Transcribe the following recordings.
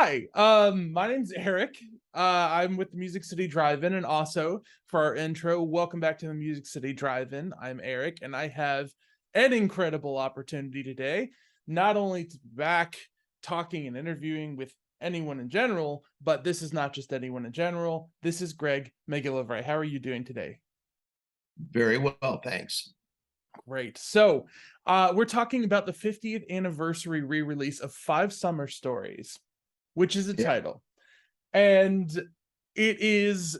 Hi, my name's Eric. I'm with the Music City Drive-In, and also for our intro, welcome back to the Music City Drive-In. I'm Eric, and I have an incredible opportunity today, not only to be back talking and interviewing with anyone in general, but this is not just anyone in general. This is Greg McGillivray. How are you doing today? Very well, thanks. Great. So, we're talking about the 50th anniversary re-release of Five Summer Stories, which is a Yeah. title. And it is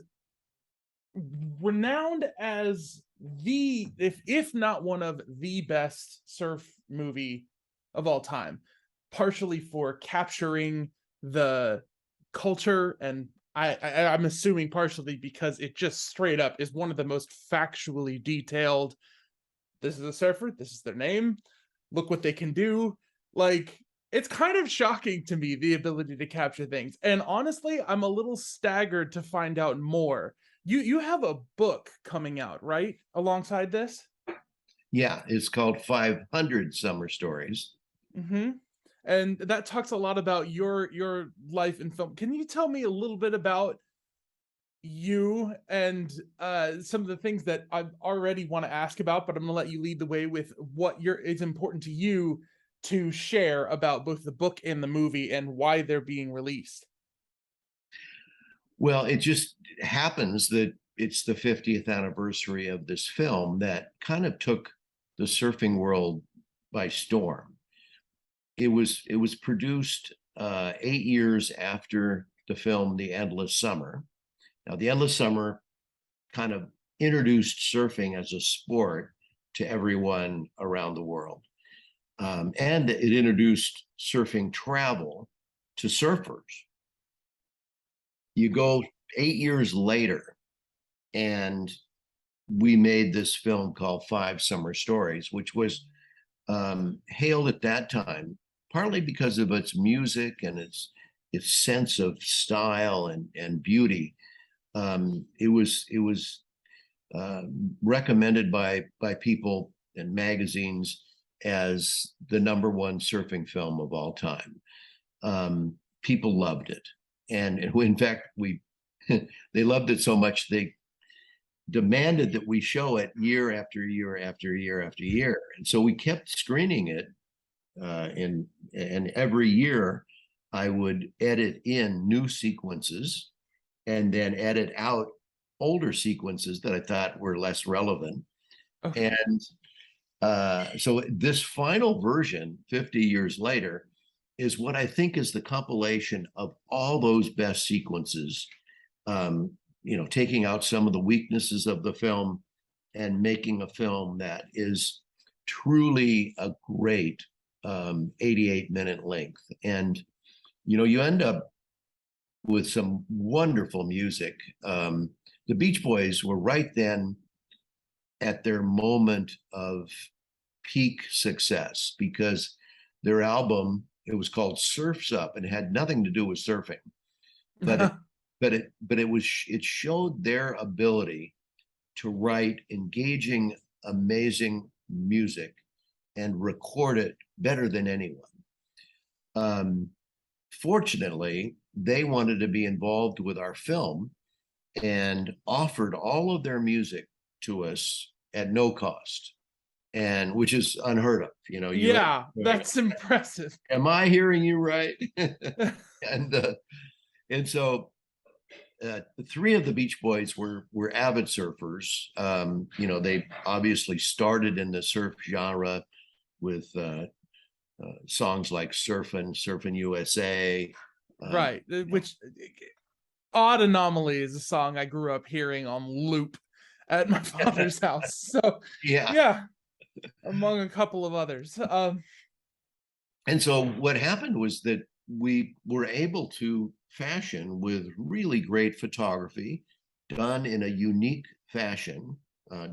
renowned as the if not one of the best surf movie of all time, partially for capturing the culture, and I'm assuming partially because it just straight up is one of the most factually detailed. This is a surfer, this is their name, look what they can do. Like, it's kind of shocking to me, the ability to capture things. And honestly, I'm a little staggered to find out more. You have a book coming out, right? Alongside this? Yeah, it's called 500 Summer Stories. Mm-hmm. And that talks a lot about your life in film. Can you tell me a little bit about you and some of the things that I already want to ask about, but I'm gonna let you lead the way with what is important to you to share about both the book and the movie and why they're being released. Well, it just happens that it's the 50th anniversary of this film that kind of took the surfing world by storm. It was produced 8 years after the film The Endless Summer. Now, The Endless Summer kind of introduced surfing as a sport to everyone around the world. And it introduced surfing travel to surfers. You go 8 years later, and we made this film called Five Summer Stories, which was hailed at that time partly because of its music and its sense of style and beauty. It was uh, recommended by people and magazines as the number one surfing film of all time. People loved it, and in fact, we they loved it so much they demanded that we show it year after year after year after year, and so we kept screening it. And every year, I would edit in new sequences and then edit out older sequences that I thought were less relevant. Okay. And so this final version, 50 years later, is what I think is the compilation of all those best sequences, taking out some of the weaknesses of the film and making a film that is truly a great 88-minute length. And, you end up with some wonderful music. The Beach Boys were right then at their moment of peak success because their album, it was called Surf's Up, and it had nothing to do with surfing, but it showed their ability to write engaging, amazing music and record it better than anyone. Um, Fortunately, they wanted to be involved with our film and offered all of their music to us at no cost, and which is unheard of. You Yeah, that's impressive. am I hearing you right? and and so three of the Beach Boys were avid surfers. They obviously started in the surf genre with songs like Surfin' USA. Um, Right, which Odd Anomaly is a song I grew up hearing on loop at my father's house. So, yeah. yeah, among a couple of others. And so what happened was that we were able to fashion with really great photography done in a unique fashion,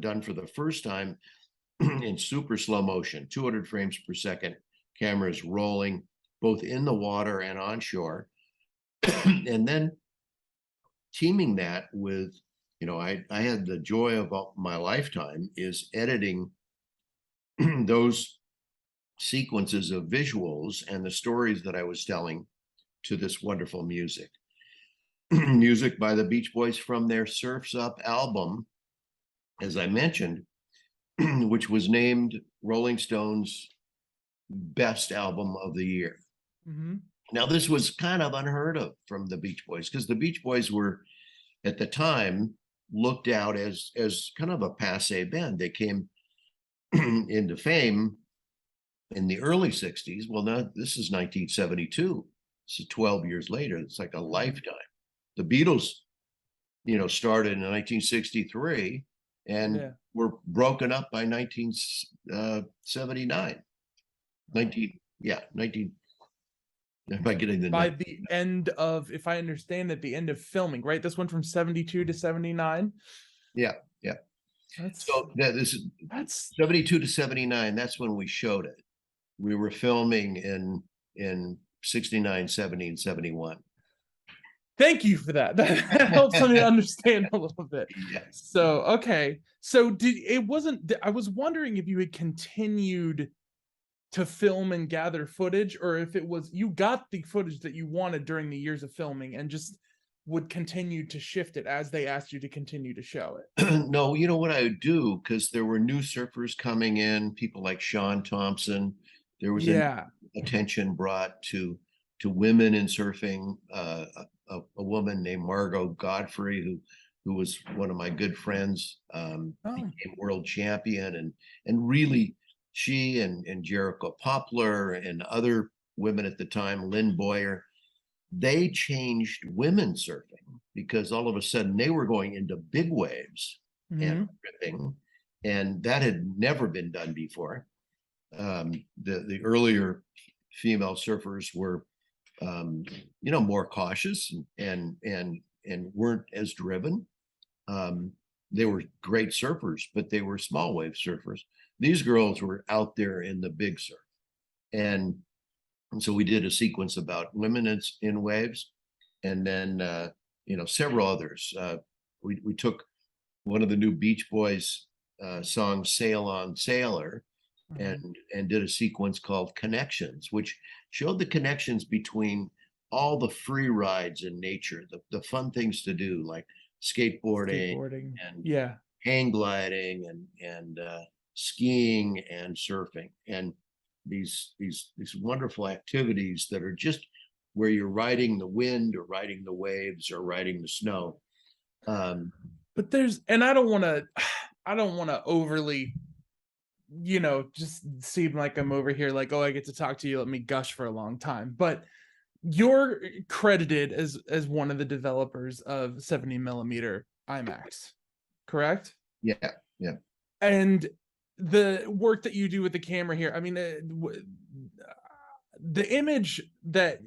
done for the first time in super slow motion, 200 frames per second, cameras rolling both in the water and on shore. And then teaming that with, I had the joy of my lifetime is editing those sequences of visuals and the stories that I was telling to this wonderful music. Music by the Beach Boys from their Surf's Up album, as I mentioned, which was named Rolling Stone's best album of the year. Hmm. Now, this was kind of unheard of from the Beach Boys, because the Beach Boys were at the time looked out as kind of a passe band. They came into fame in the early 60s. Well, now this is 1972. So 12 years later, it's like a lifetime. The Beatles, started in 1963 and Yeah. were broken up by 1979. 19. Am I getting the By the end of, if I understand at the end of filming, right? This went from 72 to 79. Yeah, yeah. That's So this is that's 72 to 79. That's when we showed it. We were filming in 69, 70, and 71. Thank you for that. That helps me understand a little bit. Yeah. So, okay. So I was wondering if you had continued to film and gather footage, or if it was you got the footage that you wanted during the years of filming and just would continue to shift it as they asked you to continue to show it. No, you know what I would do, because there were new surfers coming in, people like Sean Thompson. There was an Yeah. attention brought to women in surfing. A woman named Margot Godfrey, who was one of my good friends, Oh. became world champion, and really she and Jericho Poplar and other women at the time, Lynn Boyer, they changed women surfing, because all of a sudden they were going into big waves and Mhm. ripping, and that had never been done before. The earlier female surfers were more cautious and weren't as driven. They were great surfers, but they were small wave surfers. These girls were out there in the big surf, and so we did a sequence about women in waves, and then several others. We took one of the new Beach Boys songs, "Sail On Sailor," Mhm. and did a sequence called Connections, which showed the connections between all the free rides in nature, the fun things to do, like skateboarding Skateboarding. and Yeah. hang gliding and skiing and surfing, and these wonderful activities that are just where you're riding the wind or riding the waves or riding the snow. Um, But there's, and I don't want to I don't want to overly, just seem like I'm over here like, oh, I get to talk to you, let me gush for a long time. But you're credited as one of the developers of 70 millimeter IMAX, correct? yeah, yeah. And the work that you do with the camera here, I mean, the image that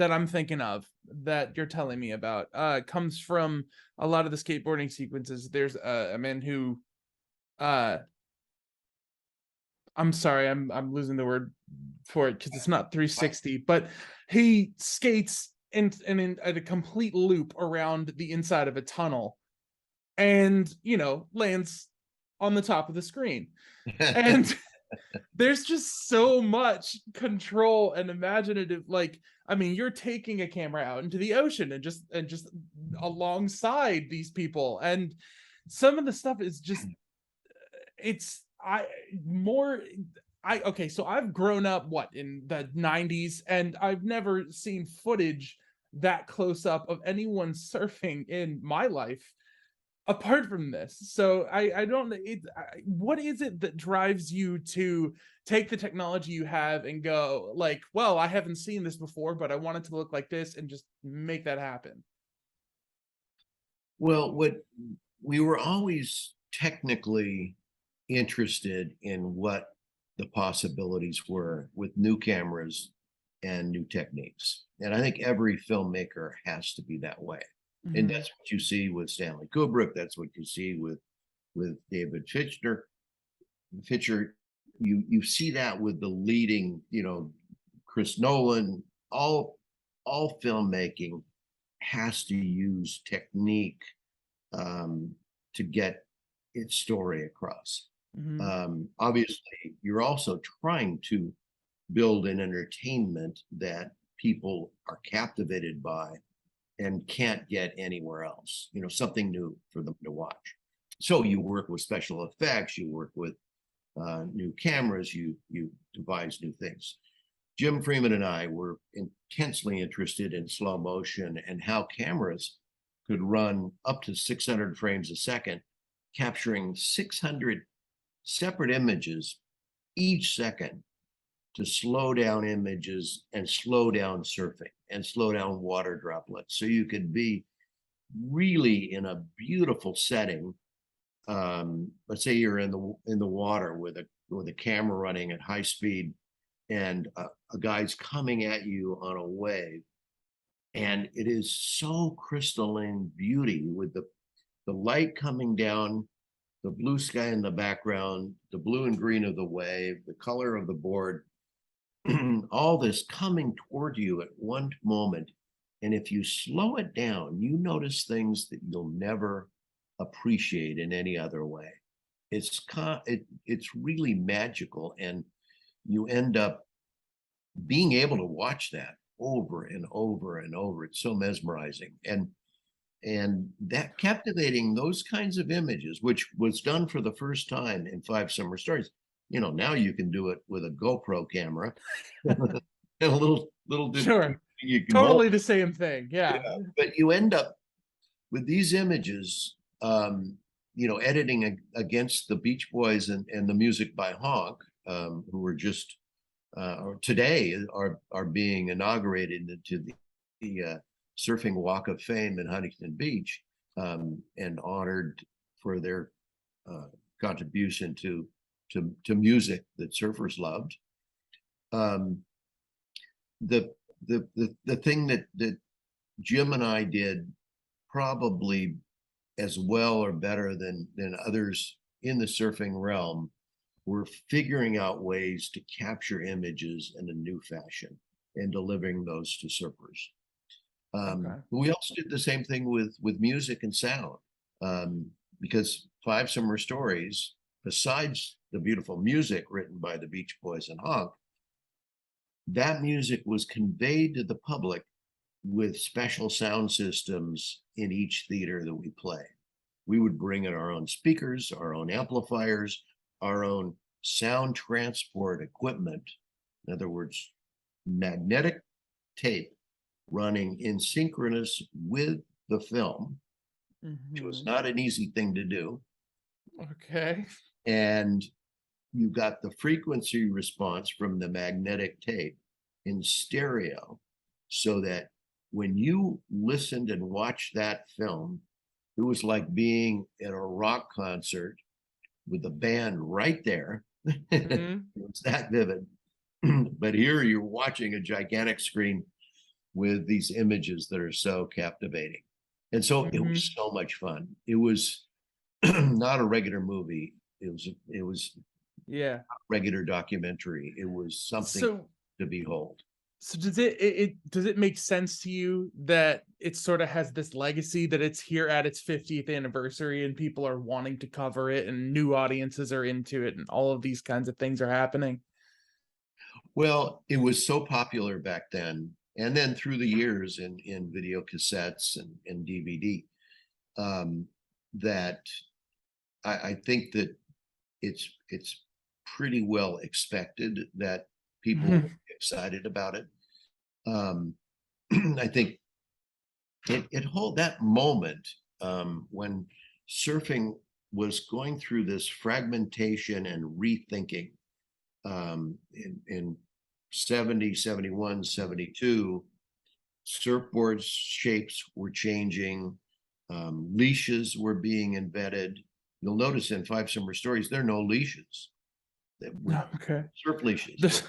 I'm thinking of that you're telling me about comes from a lot of the skateboarding sequences. There's a man who uh I'm sorry, I'm losing the word for it because it's not 360, but he skates in at a complete loop around the inside of a tunnel and lands on the top of the screen. And there's just so much control and imaginative, like, I mean, you're taking a camera out into the ocean and just alongside these people, and some of the stuff is just, it's I more I okay, so I've grown up in the 90s, and I've never seen footage that close up of anyone surfing in my life apart from this. So I don't what is it that drives you to take the technology you have and go like, well, I haven't seen this before, but I want it to look like this, and just make that happen? Well, what we were always technically interested in what the possibilities were with new cameras and new techniques. And I think every filmmaker has to be that way. And Mhm. that's what you see with Stanley Kubrick. That's what you see with David Fincher. Fincher, you see that with the leading, Chris Nolan. All filmmaking has to use technique um, to get its story across. Mhm. Obviously, you're also trying to build an entertainment that people are captivated by and can't get anywhere else, something new for them to watch. So you work with special effects, you work with new cameras, you devise new things. Jim Freeman and I were intensely interested in slow motion and how cameras could run up to 600 frames a second, capturing 600 separate images each second to slow down images and slow down surfing and slow down water droplets. So you could be really in a beautiful setting. Let's say you're in the water with a camera running at high speed, and a guy's coming at you on a wave, and it is so crystalline beauty with the light coming down, the blue sky in the background, the blue and green of the wave, the color of the board, all this coming toward you at one moment. And if you slow it down, you notice things that you'll never appreciate in any other way. It's really magical, and you end up being able to watch that over and over and over. It's so mesmerizing, and that captivating those kinds of images, which was done for the first time in Five Summer Stories. Now you can do it with a GoPro camera and a little Sure. you can Totally hold. the same thing. Yeah. But you end up with these images, editing against the Beach Boys and the music by Honk, who were just or today are being inaugurated into the Surfing Walk of Fame in Huntington Beach, and honored for their contribution to music that surfers loved. The thing that Jim and I did probably as well or better than others in the surfing realm were figuring out ways to capture images in a new fashion and delivering those to surfers. Okay. We also did the same thing with music and sound, because Five Summer Stories, besides the beautiful music written by the Beach Boys and Honk, that music was conveyed to the public with special sound systems in each theater that we play. We would bring in our own speakers, our own amplifiers, our own sound transport equipment. In other words, magnetic tape running in synchronous with the film, which was not an easy thing to do. Okay. And you got the frequency response from the magnetic tape in stereo, so that when you listened and watched that film, it was like being at a rock concert with the band right there. It was that vivid. But here you're watching a gigantic screen with these images that are so captivating. And so it was so much fun. It was not a regular movie. It was Yeah. a regular documentary. It was something to behold. So does it make sense to you that it sort of has this legacy, that it's here at its 50th anniversary and people are wanting to cover it and new audiences are into it and all of these kinds of things are happening? Well, it was so popular back then, and then through the years in video cassettes and DVD, that I think that it's pretty well expected that people will get excited about it. I think it hold that moment, when surfing was going through this fragmentation and rethinking, in 70, 71, 72, surfboards shapes were changing, leashes were being invented. You'll notice in Five Summer Stories, there are no leashes. Okay. Surf leashes.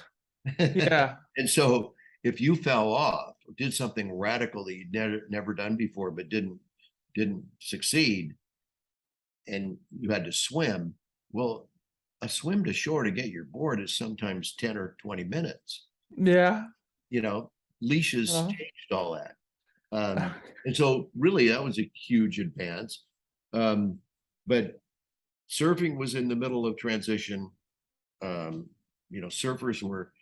Yeah. And so if you fell off or did something radical that you'd never done before, but didn't succeed, and you had to swim, well, a swim to shore to get your board is sometimes 10 or 20 minutes. Yeah. Leashes changed all that. And so really that was a huge advance. But surfing was in the middle of transition. Surfers were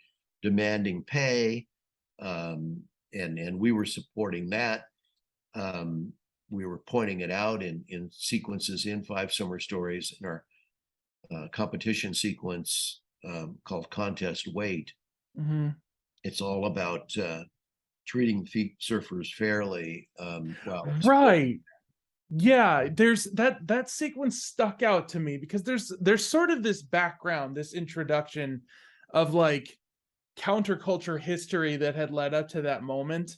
demanding pay. and we were supporting that. We were pointing it out in sequences in Five Summer Stories in our competition sequence called Contest Weight. Mhm. It's all about treating surfers fairly while exploiting. Right. Yeah, there's that sequence stuck out to me because there's sort of this background, this introduction of like counterculture history that had led up to that moment.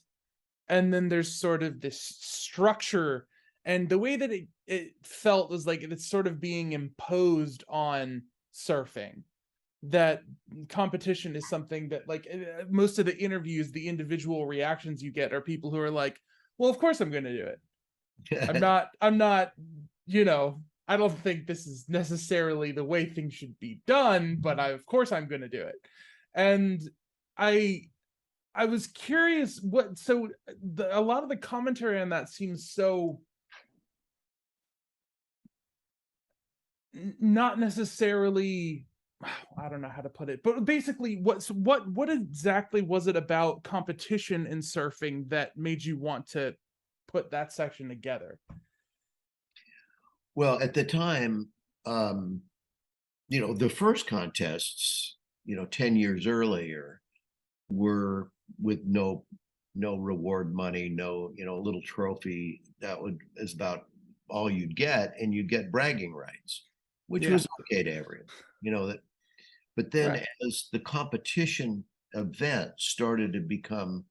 And then there's sort of this structure, and the way that it felt was like it's sort of being imposed on surfing. That competition is something that like most of the interviews, the individual reactions you get are people who are like, well, of course I'm going to do it. I'm not, you know, I don't think this is necessarily the way things should be done, but of course I'm going to do it. And I I was curious what so a lot of the commentary on that seems so not necessarily, I don't know how to put it, but basically what exactly was it about competition in surfing that made you want to put that section together? Well, at the time, um, the first contests, 10 years earlier were with no reward money, no, little trophy. That is about all you'd get, and you'd get bragging rights, which Yeah, was okay to everyone, that. But then right. as the competition events started to become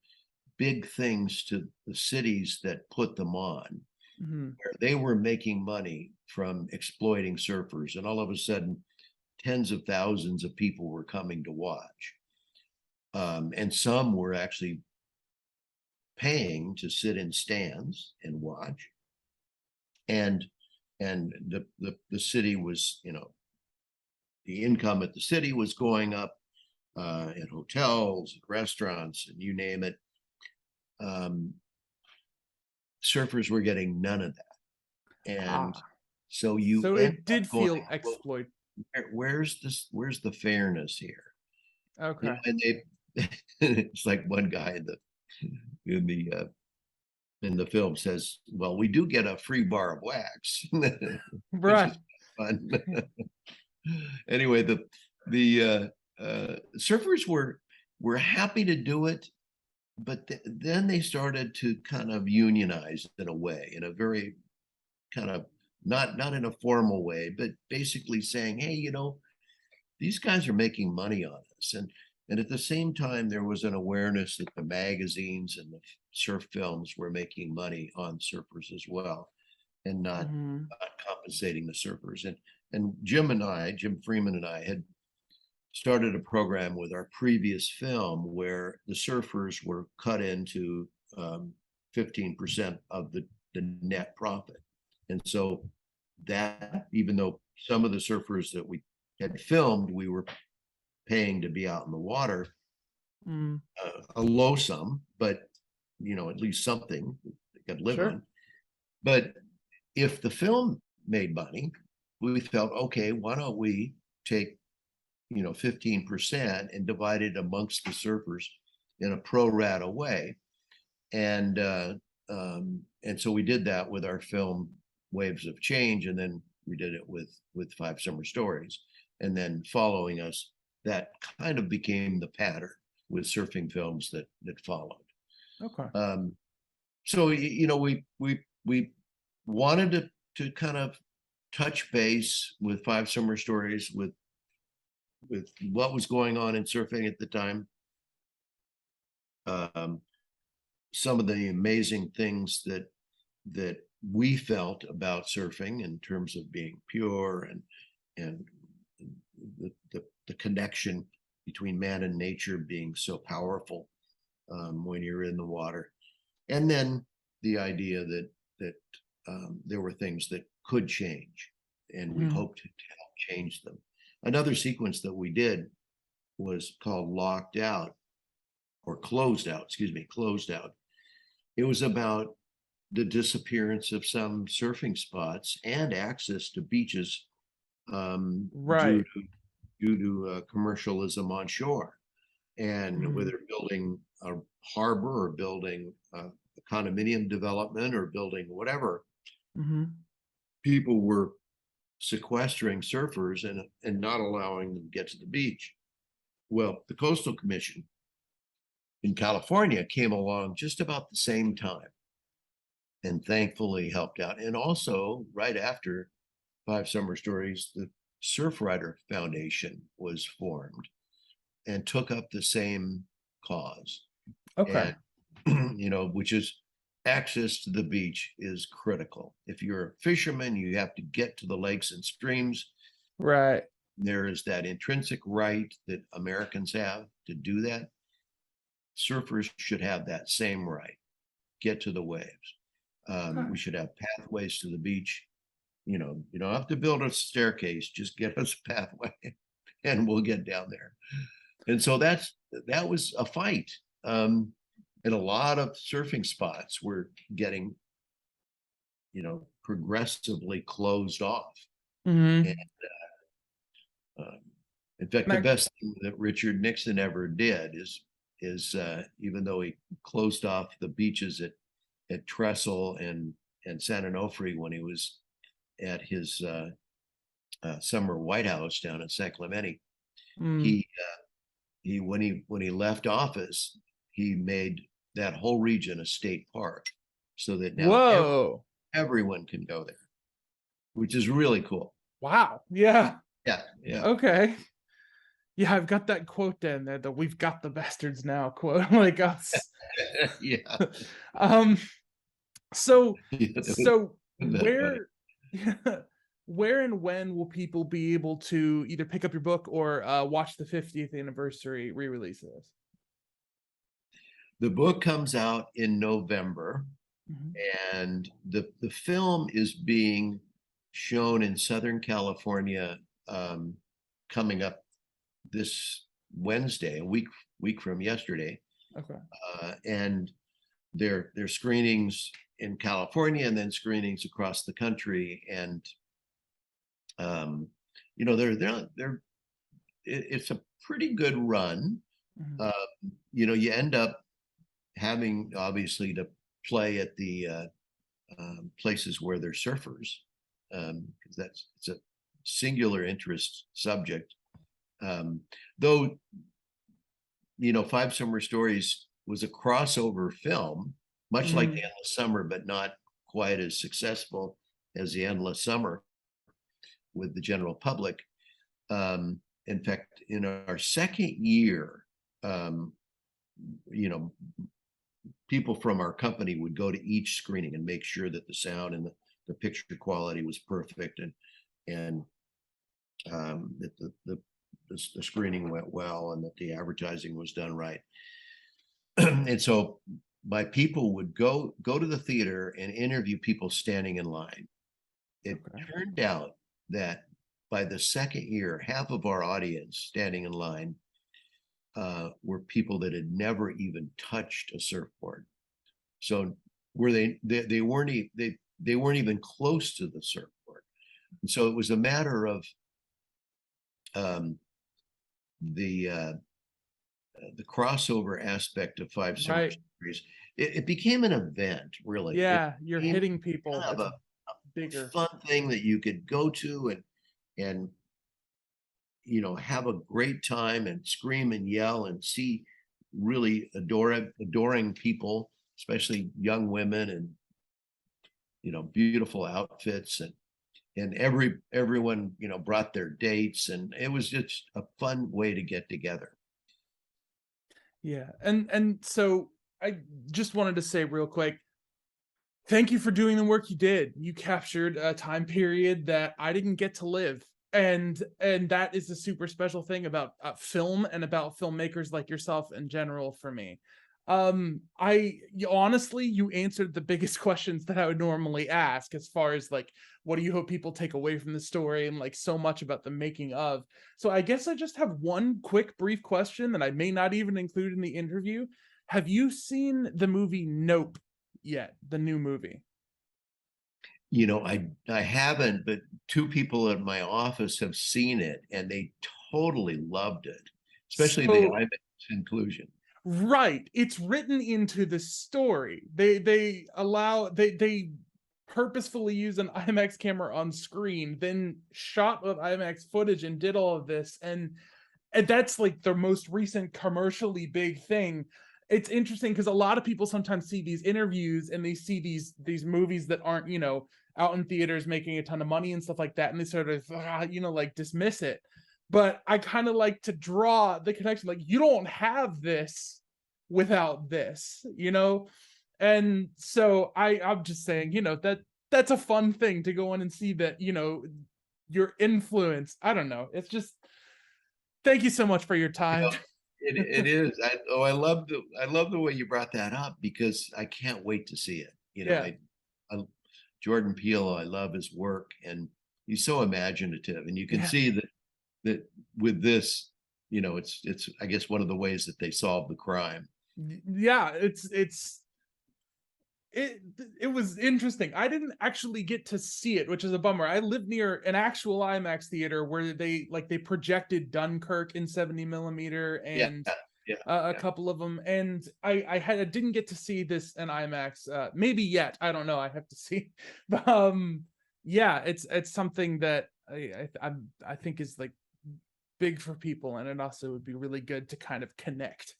big things to the cities that put them on, Mhm. where they were making money from exploiting surfers, and all of a sudden tens of thousands of people were coming to watch. And some were actually paying to sit in stands and watch. And the city was, the income at the city was going up at hotels, restaurants, and you name it. Um, Surfers were getting none of that. And Ah, so you so end it up did going, feel well, exploit. where's the fairness here? Okay. And they it's like one guy in the in the film says, well, we do get a free bar of wax, which Right. is fun. Anyway, the surfers were happy to do it, but then they started to kind of unionize in a way, in a very kind of not in a formal way, but basically saying, hey, these guys are making money on us. And at the same time, there was an awareness that the magazines and the surf films were making money on surfers as well, and Mhm. not compensating the surfers. And Jim Freeman and I had started a program with our previous film where the surfers were cut into 15% of the net profit. And so that, even though some of the surfers that we had filmed, we were paying to be out in the water, Mm. a low sum, but at least something they could live Sure. on. But if the film made money, we felt, okay, why don't we take 15% and divide it amongst the surfers in a pro rata way. And so we did that with our film Waves of Change, and then we did it with Five Summer Stories. And then following us, that kind of became the pattern with surfing films that followed. Okay. Um, so we wanted to kind of touch base with Five Summer Stories with what was going on in surfing at the time. Um, some of the amazing things that we felt about surfing in terms of being pure and the connection between man and nature being so powerful when you're in the water, and then the idea that there were things that could change, and we Mhm. hoped to help change them. Another sequence that we did was called Locked Out, or Closed Out, excuse me, Closed Out. It was about the disappearance of some surfing spots and access to beaches Right. due to commercialism on shore. And Mm-hmm. whether building a harbor or building a condominium development or building whatever, Mm-hmm. people were sequestering surfers and not allowing them to get to the beach. Well, the Coastal Commission in California came along just about the same time and thankfully helped out. And also, right after Five Summer Stories, the Surfrider Foundation was formed and took up the same cause. Okay. And, which is access to the beach is critical. If you're a fisherman, you have to get to the lakes and streams. Right. There is that intrinsic right that Americans have to do that. Surfers should have that same right. Get to the waves. Okay. We should have pathways to the beach. You don't have to build a staircase, just get us a pathway and we'll get down there. And so that was a fight. And a lot of surfing spots were getting, progressively closed off. And Mm-hmm. um, in fact, the best thing that Richard Nixon ever did is even though he closed off the beaches at Trestle and San Onofre when he was at his summer White House down in San Clemente, Mm. he when he left office, he made that whole region a state park, so that now Whoa. everyone can go there, which is really cool. Wow. Yeah. Yeah, yeah, Okay. Yeah, I've got that quote down there, the "We've got the bastards now" quote, like us. yeah. Um, so Isn't so that funny? where and when will people be able to either pick up your book or watch the 50th anniversary re-release of this? The book comes out in November, Mhm. and the film is being shown in Southern California, coming up this Wednesday, a week from yesterday, Okay. and there screenings in California and then screenings across the country, and um, it's a pretty good run. Mhm. Uh, you end up having obviously to play at the places where they're surfers, because it's a singular interest subject. Though Five Summer Stories was a crossover film, much like The Mhm. Endless Summer, but not quite as successful as The Endless Summer with the general public. In fact, in our second year, um, you know, people from our company would go to each screening and make sure that the sound and the picture quality was perfect, and that the screening went well and that the advertising was done right. And so my people would go to the theater and interview people standing in line. It Okay. turned out that by the second year, half of our audience standing in line were people that had never even touched a surfboard. So were they weren't they weren't even close to the surfboard. And so it was a matter of um, the crossover aspect of Five Summer Right. Stories. It became an event, really. It Yeah, you're became hitting people. kind of It's a bigger. fun thing that you could go to and have a great time and scream and yell and see really adoring people, especially young women, and beautiful outfits, and everyone brought their dates, and it was just a fun way to get together. Yeah. And so I just wanted to say real quick, thank you for doing the work you did. You captured a time period that I didn't get to live. And that is a super special thing about film and about filmmakers like yourself in general for me. Honestly, you answered the biggest questions that I would normally ask, as far as like, what do you hope people take away from the story, and like so much about the making of. So I guess I just have one quick brief question that I may not even include in the interview. Have you seen the movie Nope yet? The new movie? I haven't, but two people in my office have seen it and they totally loved it, especially the So IMAX inclusion. Right. It's written into the story. They purposefully use an IMAX camera on screen, then shot with IMAX footage and did all of this. And that's like the most recent commercially big thing. It's interesting because a lot of people sometimes see these interviews and they see these movies that aren't, out in theaters making a ton of money and stuff like that, and they sort of like dismiss it. But I kind of like to draw the connection, like you don't have this without this, and so I'm just saying, that's a fun thing to go in and see that, your influence. I don't know, it's just, thank you so much for your You time. know, it is. I love the way you brought that up because I can't wait to see it. Yeah, I Jordan Peele, I love his work, and he's so imaginative, and you can yeah, see that with this, it's I guess one of the ways that they solve the crime. yeah. It was interesting. I didn't actually get to see it, which is a bummer. I live near an actual IMAX theater where they projected Dunkirk in 70 millimeter Yeah, and yeah, a yeah. couple of them, and I didn't get to see this in IMAX. Maybe yet. I don't know. I have to see. But yeah, it's something that I think is like big for people, and it also would be really good to kind of connect,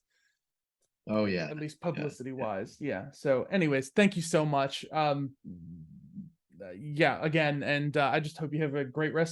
Oh yeah, at least yeah. publicity wise. Yeah. So anyways, thank you so much. Yeah, again, and I just hope you have a great rest